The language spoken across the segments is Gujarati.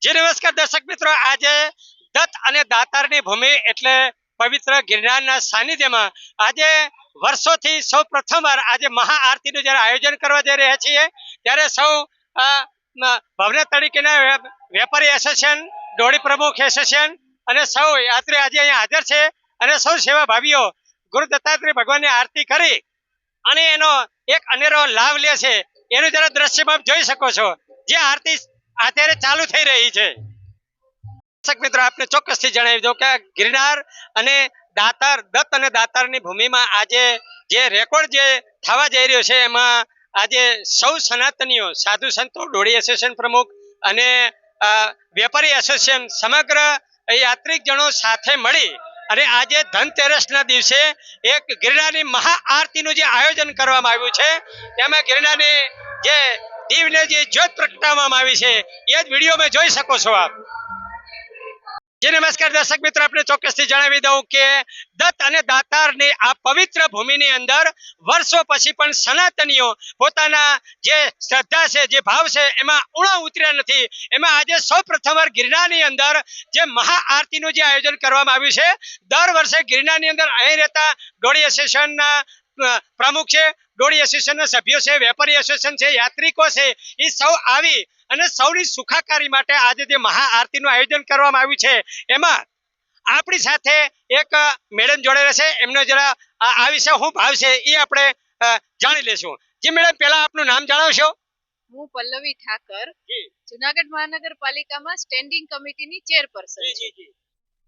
જી નમસ્કાર દર્શક મિત્રો, આજે દત્ત અને દાતારની ભૂમિ એટલે પવિત્ર ગિરનારના સાનિધ્યમાં આજે વર્ષોથી સૌ પ્રથમવાર આજે મહાઆરતીનું જ્યારે આયોજન કરવા જઈ રહ્યા છીએ ત્યારે સૌ ભવનાથ તરીકેના વેપારી એસોસિએશન, ડોળી પ્રમુખ એસોસિએશન અને સૌ યાત્રી આજે અહીંયા હાજર છે અને સૌ સેવા ભાવીઓ ગુરુ દત્તાત્રેય ભગવાનની આરતી કરી અને એનો એક અનેરો લાભ લે છે. એનું જરા દ્રશ્યમાં જોઈ શકો છો જે આરતી અત્યારે ચાલુ થઈ રહી છે. દર્શક મિત્રો, આપને ચોક્કસથી જણાવી દઉં કે ગિરનાર અને દાતાર, દત્ત અને દાતારની ભૂમિમાં આજે જે રેકોર્ડ જે થવા જઈ રહ્યો છે એમાં આજે સૌ સનાતનીઓ, સાધુ સંતો, ડોળી એસોસિએશન પ્રમુખ અને વેપારી એસોસિએશન સમગ્ર યાત્રિકજનો સાથે મળી અને આજે ધનતેરસના દિવસે એક ગિરનારની મહાઆરતીનું જે આયોજન કરવામાં આવ્યું છે તેમાં ગિરનારની જે દીવને જે જ્યોત પ્રગટાવવામાં આવી છે એ જ વિડીયોમાં જોઈ શકો છો આપ. જી નમસ્કાર દર્શક મિત્રો, આપણે ચોક્કસથી જણાવી દઉં કે દત્ત અને દાતારની આ પવિત્ર ભૂમિની અંદર વર્ષો પછી પણ સનાતનીઓ પોતાના જે શ્રદ્ધા છે, જે ભાવ છે એમાં ઉણા ઉતર્યા નથી. એમાં આજે સૌ પ્રથમવાર ગિરનારની અંદર જે મહાઆરતીનું જે આયોજન કરવામાં આવ્યું છે, દર વર્ષે ગિરનારની અંદર અહીં રહેતા ડોળી એસોસિએશનના પ્રમુખ છે, ડોળી એસોસિએશનના સભ્યો છે, વેપારી એસોસિએશન છે, યાત્રિકો છે, એ સૌ આવી અને સૌની સુખાકારી માટે આજે જે મહાઆરતીનું આયોજન કરવામાં આવ્યું છે એમાં આપણી સાથે એક મેડમ જોડે રહેશે. એમનો જરા આ વિશે શું ભાવ છે એ આપણે જાણી લેશું. જી મેડમ, પહેલા આપનું નામ જણાવશો? હું પલ્લવી ઠાકર, જુનાગઢ મહાનગરપાલિકામાં સ્ટેન્ડિંગ કમિટીની ચેરપર્સન છું.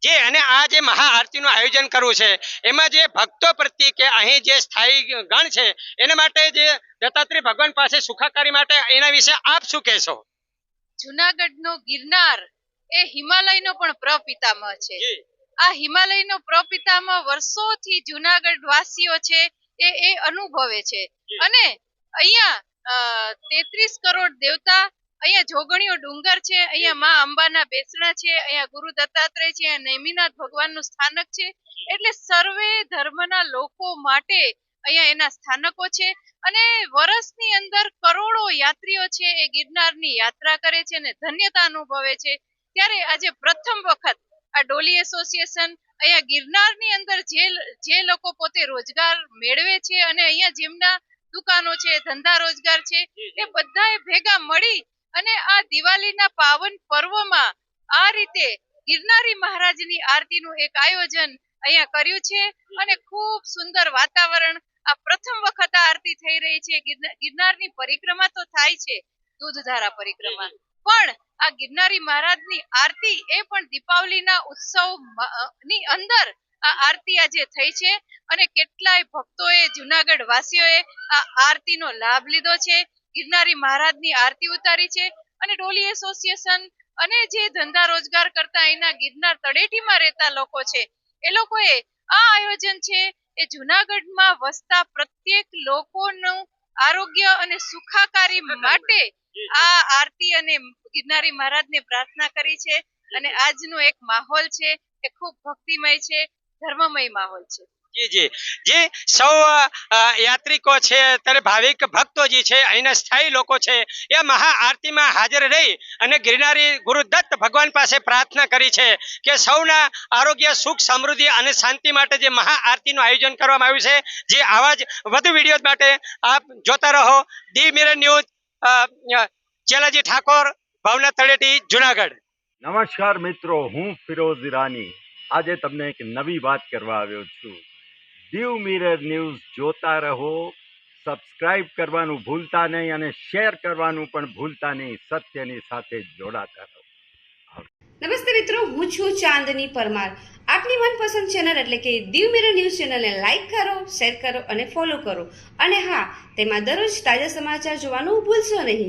જી, અને આ જે મહાઆરતીનું આયોજન કરવું છે એમાં જે ભક્તો પ્રત્યે કે અહીં જે સ્થાયી ગણ છે એના માટે જે દત્તાત્રેય ભગવાન પાસે સુખાકારી માટે એના વિશે આપ શું કહેશો? જુનાગઢનો ગિરનાર એ હિમાલયનો પણ પ્રપિતામહ છે. આ હિમાલયનો પ્રપિતામહ વર્ષોથી જુનાગઢ વાસીઓ છે એ અનુભવે છે અને અહીંયા 33 કરોડ દેવતા, અહીંયા જોગણીઓ ડુંગર છે, અહીંયા માં અંબાના બેસણા છે, અહીંયા ગુરુ દત્તાત્રેય છે, અહીંયા નેમિનાથ ભગવાનનું સ્થાનક છે. એટલે સર્વે ધર્મના લોકો માટે અહીંયા એના સ્થાનકો છે અને વર્ષની અંદર કરોડો યાત્રીઓ છે એ ગિરનારની યાત્રા કરે છે અને ધન્યતા અનુભવે છે. ત્યારે આજે પ્રથમ વખત આ ડોલી એસોસિએશન અહીંયા ગિરનારની અંદર જે લોકો પોતે રોજગાર મેળવે છે અને અહીંયા જેમના દુકાનો છે, ધંધા રોજગાર છે, એ બધાએ ભેગા મળી અને આ દિવાળીના પાવન પર્વમાં આ રીતે ગિરનારી મહારાજની આરતીનું એક આયોજન અહીંયા કર્યું છે અને ખૂબ સુંદર વાતાવરણ. આ પ્રથમ વખત આ આરતી થઈ રહી છે. ગિરનારની પરિક્રમા તો થાય છે, દૂધધારા પરિક્રમા, પણ આ ગિરનારી મહારાજની આરતી એ પણ દીપાવલીના ઉત્સવની અંદર આ આરતી આજે થઈ છે અને કેટલાય ભક્તોએ, જુનાગઢ વાસીઓએ આ આરતીનો લાભ લીધો છે, ગિરનારી મહારાજની આરતી ઉતારી છે અને ડોલી એસોસિએશન અને જે ધંધા રોજગાર કરતા એના ગિરનાર તળેટીમાં રહેતા લોકો છે એ લોકોએ આ આયોજન છે એ જુનાગઢમાં વસતા પ્રત્યેક લોકોનું આરોગ્ય અને સુખાકારી માટે આ આરતી અને ગિરનારી મહારાજને પ્રાર્થના કરી છે અને આજનો એક માહોલ છે એ ખૂબ ભક્તિમય છે, ધર્મમય માહોલ છે. જી જી જી, સૌ યાત્રિકો છે, ત્યારે ભાવિક ભક્તો જે છે, અહીંના સ્થાયી લોકો છે, એ મહાઆરતીમાં હાજર રહી અને ગિરનારી ગુરુ દત્ત ભગવાન પાસે પ્રાર્થના કરી છે કે સૌના આરોગ્ય, સુખ, સમૃદ્ધિ અને શાંતિ માટે જે મહાઆરતીનું આયોજન કરવામાં આવ્યું છે. જે આવા જ વધુ વિડીયો માટે આપ જોતા રહો દી મિરર ન્યૂઝ. ચેલાજી ઠાકોર, ભવનાથ તળેટી, જુનાગઢ. નમસ્કાર મિત્રો, હું ફિરોઝ ઈરાની આજે તમને એક નવી વાત કરવા આવ્યો છું. દીવ મિરર ન્યૂઝ જોતા રહો, સબસ્ક્રાઇબ કરવાનું ભૂલતા નહીં અને શેર કરવાનું પણ ભૂલતા નહીં. સત્યની સાથે જોડાતા રહો. નમસ્તે મિત્રો, હું છું ચાંદની પરમાર. આપની મનપસંદ ચેનલ એટલે કે દીવ મિરર ન્યૂઝ ચેનલને લાઈક કરો, શેર કરો અને ફોલો કરો. અને હા, તેમાં દરરોજ તાજા સમાચાર જોવાનું ભૂલશો નહીં.